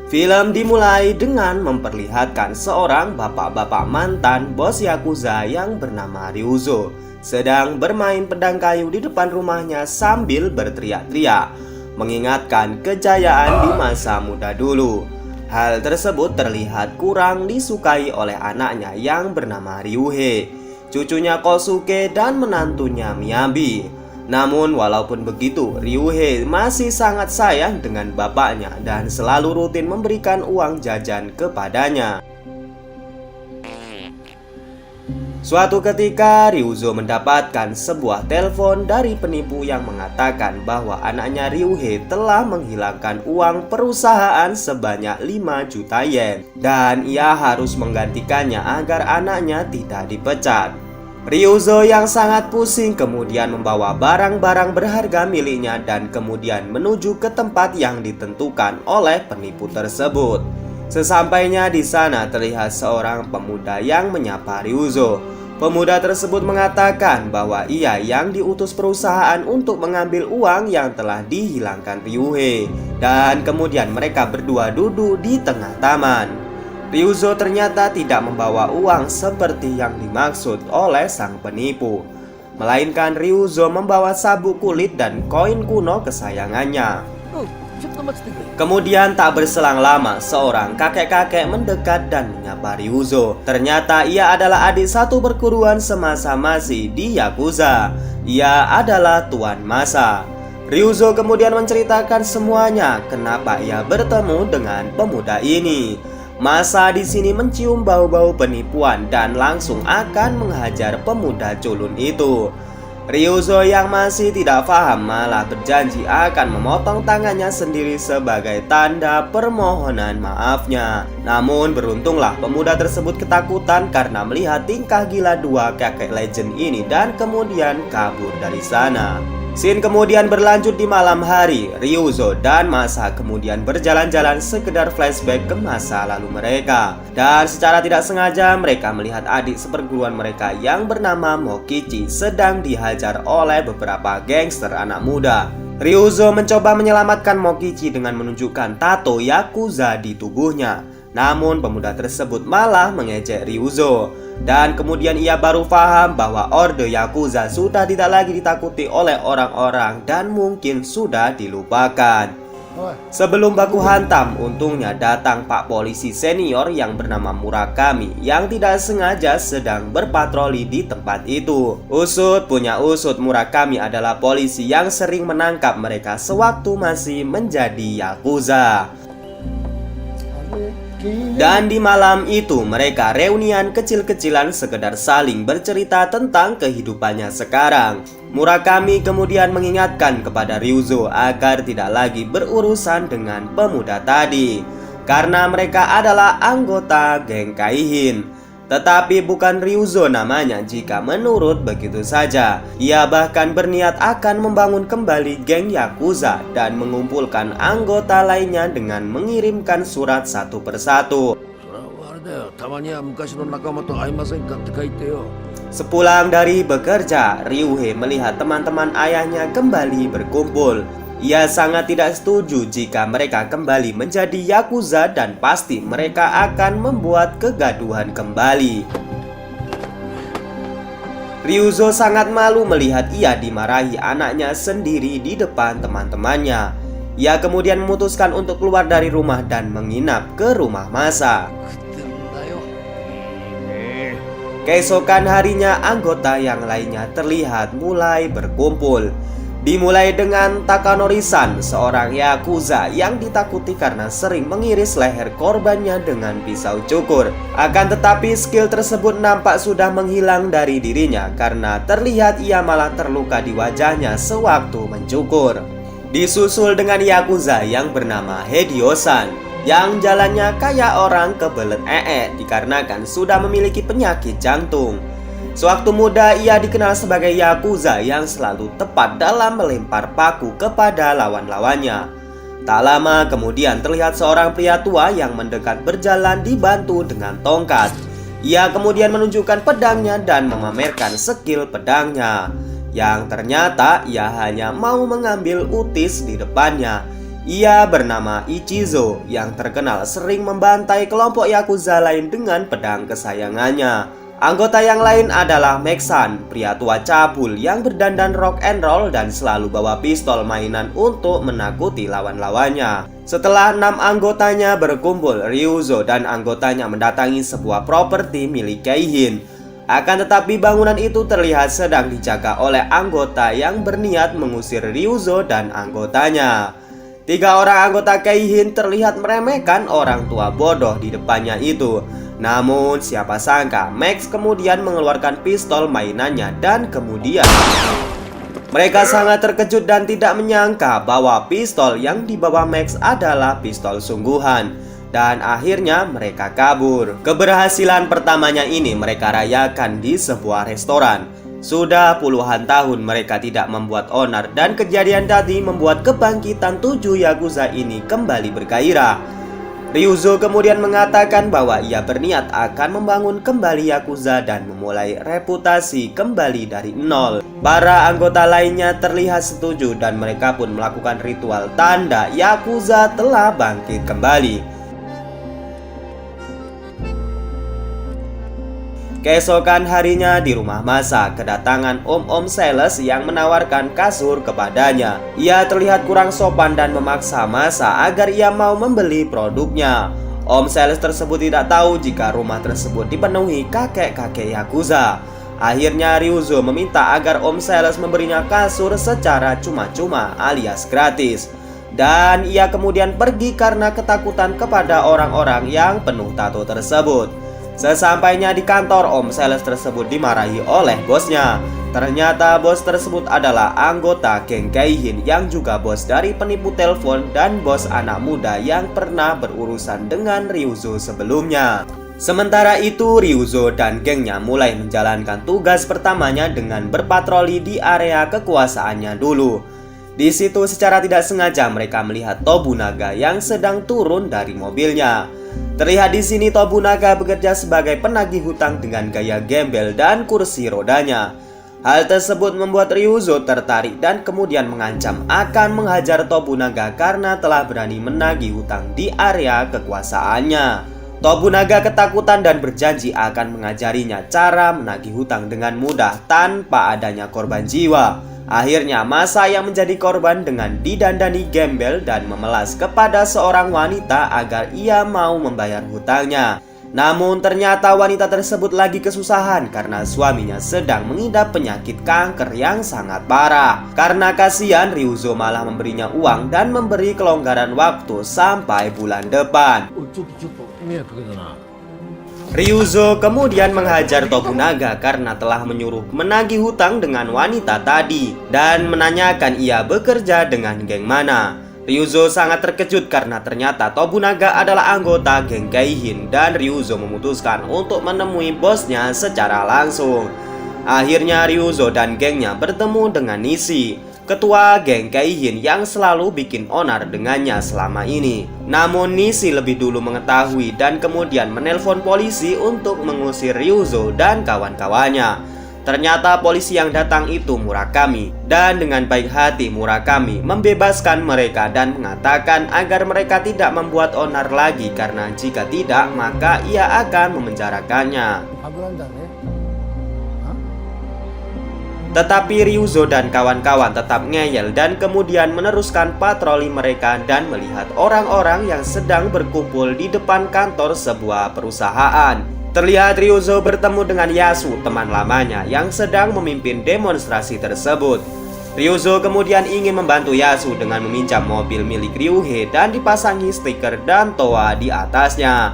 Film dimulai dengan memperlihatkan seorang bapak-bapak mantan bos Yakuza yang bernama Ryuzo sedang bermain pedang kayu di depan rumahnya sambil berteriak-teriak, mengingatkan kejayaan di masa muda dulu. Hal tersebut terlihat kurang disukai oleh anaknya yang bernama Ryuhei, cucunya Kosuke dan menantunya Miyabi. Namun walaupun begitu, Ryuhei masih sangat sayang dengan bapaknya dan selalu rutin memberikan uang jajan kepadanya. Suatu ketika Ryuzo mendapatkan sebuah telepon dari penipu yang mengatakan bahwa anaknya Ryuhei telah menghilangkan uang perusahaan sebanyak 5 juta yen dan ia harus menggantikannya agar anaknya tidak dipecat. Ryuzo yang sangat pusing kemudian membawa barang-barang berharga miliknya dan kemudian menuju ke tempat yang ditentukan oleh penipu tersebut. Sesampainya di sana terlihat seorang pemuda yang menyapa Ryuzo. Pemuda tersebut mengatakan bahwa ia yang diutus perusahaan untuk mengambil uang yang telah dihilangkan Ryuhei, dan kemudian mereka berdua duduk di tengah taman. Ryuzo ternyata tidak membawa uang seperti yang dimaksud oleh sang penipu, melainkan Ryuzo membawa sabuk kulit dan koin kuno kesayangannya. Kemudian tak berselang lama, seorang kakek-kakek mendekat dan menyapa Ryuzo. Ternyata ia adalah adik satu perguruan semasa masih di Yakuza. Ia adalah Tuan Masa. Ryuzo kemudian menceritakan semuanya kenapa ia bertemu dengan pemuda ini. Masa di sini mencium bau-bau penipuan dan langsung akan menghajar pemuda culun itu. Ryuzo yang masih tidak paham malah berjanji akan memotong tangannya sendiri sebagai tanda permohonan maafnya. Namun beruntunglah pemuda tersebut ketakutan karena melihat tingkah gila dua kakek legend ini dan kemudian kabur dari sana. Scene kemudian berlanjut di malam hari. Ryuzo dan Masa kemudian berjalan-jalan sekedar flashback ke masa lalu mereka. Dan secara tidak sengaja mereka melihat adik seperguruan mereka yang bernama Mokichi sedang dihajar oleh beberapa gangster anak muda. Ryuzo mencoba menyelamatkan Mokichi dengan menunjukkan tato Yakuza di tubuhnya. Namun pemuda tersebut malah mengejek Ryuzo. Dan kemudian ia baru paham bahwa Orde Yakuza sudah tidak lagi ditakuti oleh orang-orang dan mungkin sudah dilupakan. Sebelum baku hantam, untungnya datang Pak Polisi senior yang bernama Murakami yang tidak sengaja sedang berpatroli di tempat itu. Usut punya usut, Murakami adalah polisi yang sering menangkap mereka sewaktu masih menjadi Yakuza. Dan di malam itu mereka reunian kecil-kecilan sekedar saling bercerita tentang kehidupannya sekarang. Murakami kemudian mengingatkan kepada Ryuzo agar tidak lagi berurusan dengan pemuda tadi karena mereka adalah anggota geng Kaihin. Tetapi bukan Ryuzo namanya jika menurut begitu saja. Ia bahkan berniat akan membangun kembali geng Yakuza dan mengumpulkan anggota lainnya dengan mengirimkan surat satu persatu. Sepulang dari bekerja, Ryuhei melihat teman-teman ayahnya kembali berkumpul. Ia sangat tidak setuju jika mereka kembali menjadi Yakuza dan pasti mereka akan membuat kegaduhan kembali. Ryuzo sangat malu melihat ia dimarahi anaknya sendiri di depan teman-temannya. Ia kemudian memutuskan untuk keluar dari rumah dan menginap ke rumah Masa. Keesokan harinya anggota yang lainnya terlihat mulai berkumpul. Dimulai dengan Takanori-san, seorang Yakuza yang ditakuti karena sering mengiris leher korbannya dengan pisau cukur. Akan tetapi skill tersebut nampak sudah menghilang dari dirinya karena terlihat ia malah terluka di wajahnya sewaktu mencukur. Disusul dengan Yakuza yang bernama Hideo-san, yang jalannya kayak orang kebelet dikarenakan sudah memiliki penyakit jantung. Sewaktu muda ia dikenal sebagai Yakuza yang selalu tepat dalam melempar paku kepada lawan-lawannya. Tak lama kemudian terlihat seorang pria tua yang mendekat berjalan dibantu dengan tongkat. Ia kemudian menunjukkan pedangnya dan memamerkan skill pedangnya, yang ternyata ia hanya mau mengambil utis di depannya. Ia bernama Ichizo yang terkenal sering membantai kelompok Yakuza lain dengan pedang kesayangannya. Anggota yang lain adalah Max-san, pria tua cabul yang berdandan rock and roll dan selalu bawa pistol mainan untuk menakuti lawan-lawannya. Setelah 6 anggotanya berkumpul, Ryuzo dan anggotanya mendatangi sebuah properti milik Keihin. Akan tetapi bangunan itu terlihat sedang dijaga oleh anggota yang berniat mengusir Ryuzo dan anggotanya. 3 orang anggota Keihin terlihat meremehkan orang tua bodoh di depannya itu. Namun siapa sangka Max kemudian mengeluarkan pistol mainannya dan kemudian mereka sangat terkejut dan tidak menyangka bahwa pistol yang dibawa Max adalah pistol sungguhan. Dan akhirnya mereka kabur. Keberhasilan pertamanya ini mereka rayakan di sebuah restoran. Sudah puluhan tahun mereka tidak membuat onar dan kejadian tadi membuat kebangkitan 7 Yakuza ini kembali bergairah. Ryuzo kemudian mengatakan bahwa ia berniat akan membangun kembali Yakuza dan memulai reputasi kembali dari nol. Para anggota lainnya terlihat setuju dan mereka pun melakukan ritual tanda Yakuza telah bangkit kembali. Keesokan harinya di rumah Masa kedatangan om-om sales yang menawarkan kasur kepadanya. Ia terlihat kurang sopan dan memaksa Masa agar ia mau membeli produknya. Om sales tersebut tidak tahu jika rumah tersebut dipenuhi kakek-kakek Yakuza. Akhirnya Ryuzo meminta agar om sales memberinya kasur secara cuma-cuma alias gratis. Dan ia kemudian pergi karena ketakutan kepada orang-orang yang penuh tato tersebut. Sesampainya di kantor, om sales tersebut dimarahi oleh bosnya. Ternyata bos tersebut adalah anggota geng Keihin yang juga bos dari penipu telepon dan bos anak muda yang pernah berurusan dengan Ryuzo sebelumnya. Sementara itu Ryuzo dan gengnya mulai menjalankan tugas pertamanya dengan berpatroli di area kekuasaannya dulu. Di situ secara tidak sengaja mereka melihat Tobunaga yang sedang turun dari mobilnya. Terlihat di sini Tobunaga bekerja sebagai penagih hutang dengan gaya gembel dan kursi rodanya. Hal tersebut membuat Ryuzo tertarik dan kemudian mengancam akan menghajar Tobunaga karena telah berani menagih hutang di area kekuasaannya. Tobunaga ketakutan dan berjanji akan mengajarinya cara menagih hutang dengan mudah tanpa adanya korban jiwa. Akhirnya Masa yang menjadi korban dengan didandani gembel dan memelas kepada seorang wanita agar ia mau membayar hutangnya. Namun ternyata wanita tersebut lagi kesusahan karena suaminya sedang mengidap penyakit kanker yang sangat parah. Karena kasihan, Ryuzo malah memberinya uang dan memberi kelonggaran waktu sampai bulan depan. Ryuzo kemudian menghajar Tobunaga karena telah menyuruh menagih hutang dengan wanita tadi dan menanyakan ia bekerja dengan geng mana. Ryuzo sangat terkejut karena ternyata Tobunaga adalah anggota geng Keihin dan Ryuzo memutuskan untuk menemui bosnya secara langsung. Akhirnya Ryuzo dan gengnya bertemu dengan Nishi, ketua geng Keihin yang selalu bikin onar dengannya selama ini. Namun Nishi lebih dulu mengetahui dan kemudian menelpon polisi untuk mengusir Ryuzo dan kawan-kawannya. Ternyata polisi yang datang itu Murakami, dan dengan baik hati Murakami membebaskan mereka dan mengatakan agar mereka tidak membuat onar lagi karena jika tidak maka ia akan memenjarakannya. Tetapi Ryuzo dan kawan-kawan tetap ngeyel dan kemudian meneruskan patroli mereka dan melihat orang-orang yang sedang berkumpul di depan kantor sebuah perusahaan. Terlihat Ryuzo bertemu dengan Yasu, teman lamanya yang sedang memimpin demonstrasi tersebut. Ryuzo kemudian ingin membantu Yasu dengan meminjam mobil milik Ryuhei dan dipasangi stiker dan toa di atasnya.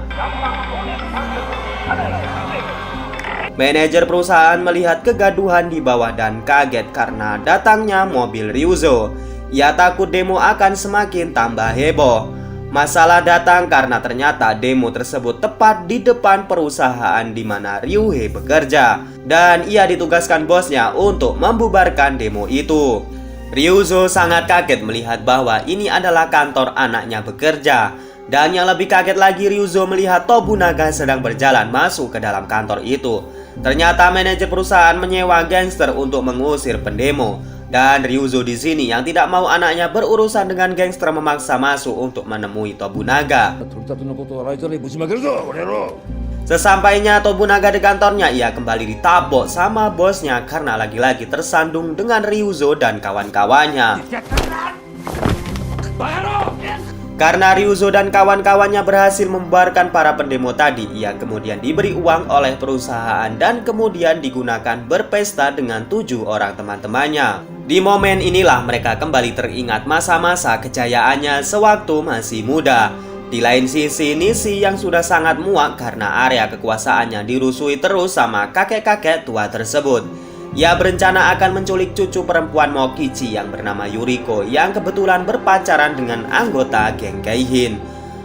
Manajer perusahaan melihat kegaduhan di bawah dan kaget karena datangnya mobil Ryuzo. Ia takut demo akan semakin tambah heboh. Masalah datang karena ternyata demo tersebut tepat di depan perusahaan di mana Ryuhei bekerja, dan ia ditugaskan bosnya untuk membubarkan demo itu. Ryuzo sangat kaget melihat bahwa ini adalah kantor anaknya bekerja. Dan yang lebih kaget lagi, Ryuzo melihat Tobunaga sedang berjalan masuk ke dalam kantor itu. Ternyata manajer perusahaan menyewa gangster untuk mengusir pendemo. Dan Ryuzo di sini yang tidak mau anaknya berurusan dengan gangster memaksa masuk untuk menemui Tobunaga. Sesampainya Tobunaga di kantornya, ia kembali ditabok sama bosnya karena lagi-lagi tersandung dengan Ryuzo dan kawan-kawannya. Karena Ryuzo dan kawan-kawannya berhasil membubarkan para pendemo tadi, ia kemudian diberi uang oleh perusahaan dan kemudian digunakan berpesta dengan 7 orang teman-temannya. Di momen inilah mereka kembali teringat masa-masa kejayaannya sewaktu masih muda. Di lain sisi, Nishi yang sudah sangat muak karena area kekuasaannya dirusui terus sama kakek-kakek tua tersebut. Ia berencana akan menculik cucu perempuan Mokichi yang bernama Yuriko yang kebetulan berpacaran dengan anggota geng Keihin.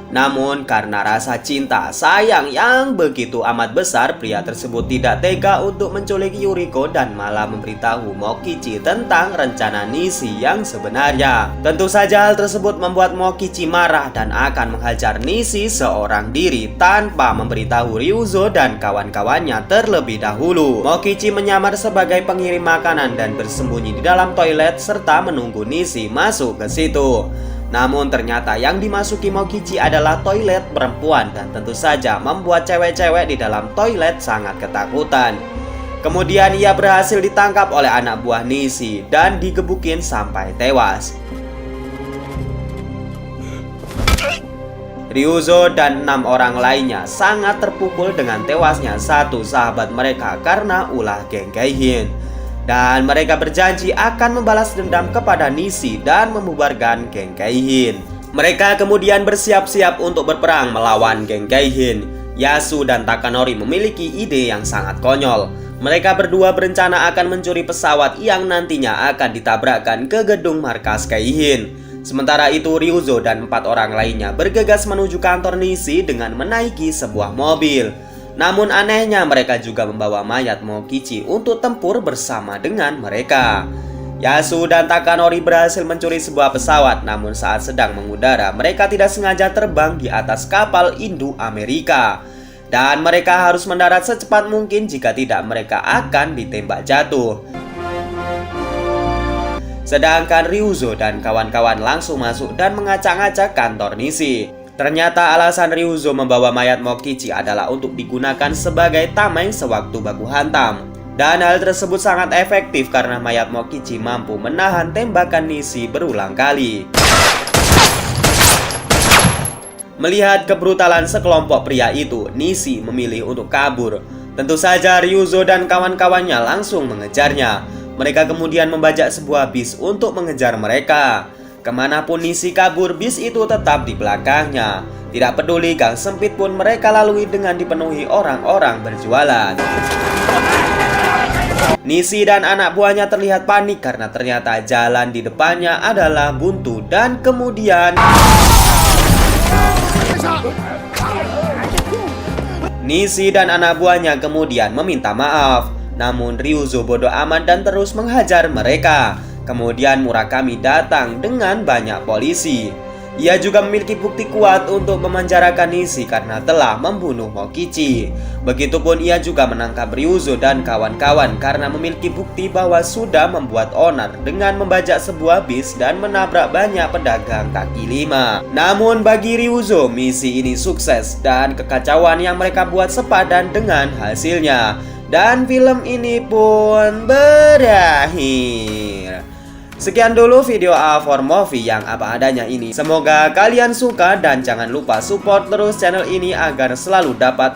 Namun karena rasa cinta sayang yang begitu amat besar, pria tersebut tidak tega untuk menculik Yuriko dan malah memberitahu Mokichi tentang rencana Nishi yang sebenarnya. Tentu saja hal tersebut membuat Mokichi marah dan akan menghajar Nishi seorang diri tanpa memberitahu Ryuzo dan kawan-kawannya terlebih dahulu. Mokichi menyamar sebagai pengirim makanan dan bersembunyi di dalam toilet serta menunggu Nishi masuk ke situ. Namun ternyata yang dimasuki Mokichi adalah toilet perempuan dan tentu saja membuat cewek-cewek di dalam toilet sangat ketakutan. Kemudian ia berhasil ditangkap oleh anak buah Nishi dan digebukin sampai tewas. Ryuzo dan 6 orang lainnya sangat terpukul dengan tewasnya satu sahabat mereka karena ulah geng Keihin. Dan mereka berjanji akan membalas dendam kepada Nishi dan membubarkan geng Keihin. Mereka kemudian bersiap-siap untuk berperang melawan geng Keihin. Yasu dan Takanori memiliki ide yang sangat konyol. Mereka berdua berencana akan mencuri pesawat yang nantinya akan ditabrakkan ke gedung markas Keihin. Sementara itu Ryuzo dan 4 orang lainnya bergegas menuju kantor Nishi dengan menaiki sebuah mobil. Namun anehnya mereka juga membawa mayat Mokichi untuk tempur bersama dengan mereka. Yasu dan Takanori berhasil mencuri sebuah pesawat, namun saat sedang mengudara mereka tidak sengaja terbang di atas kapal Indo-Amerika. Dan mereka harus mendarat secepat mungkin, jika tidak mereka akan ditembak jatuh. Sedangkan Ryuzo dan kawan-kawan langsung masuk dan mengacak-ngacak kantor Nishi. Ternyata alasan Ryuzo membawa mayat Mokichi adalah untuk digunakan sebagai tameng sewaktu baku hantam. Dan hal tersebut sangat efektif karena mayat Mokichi mampu menahan tembakan Nishi berulang kali. Melihat kebrutalan sekelompok pria itu, Nishi memilih untuk kabur. Tentu saja Ryuzo dan kawan-kawannya langsung mengejarnya. Mereka kemudian membajak sebuah bis untuk mengejar mereka. Kemanapun Nishi kabur, bis itu tetap di belakangnya. Tidak peduli gang sempit pun mereka lalui dengan dipenuhi orang-orang berjualan. Nishi dan anak buahnya terlihat panik karena ternyata jalan di depannya adalah buntu dan kemudian Nishi dan anak buahnya kemudian meminta maaf. Namun Ryuzo bodoh amat dan terus menghajar mereka. Kemudian Murakami datang dengan banyak polisi. Ia juga memiliki bukti kuat untuk memenjarakan Nishi karena telah membunuh Mokichi. Begitupun ia juga menangkap Ryuzo dan kawan-kawan karena memiliki bukti bahwa sudah membuat onar dengan membajak sebuah bis dan menabrak banyak pedagang kaki lima. Namun bagi Ryuzo, misi ini sukses dan kekacauan yang mereka buat sepadan dengan hasilnya. Dan film ini pun berakhir. Sekian dulu video A4 Movie yang apa adanya ini. Semoga kalian suka dan jangan lupa support terus channel ini agar selalu dapat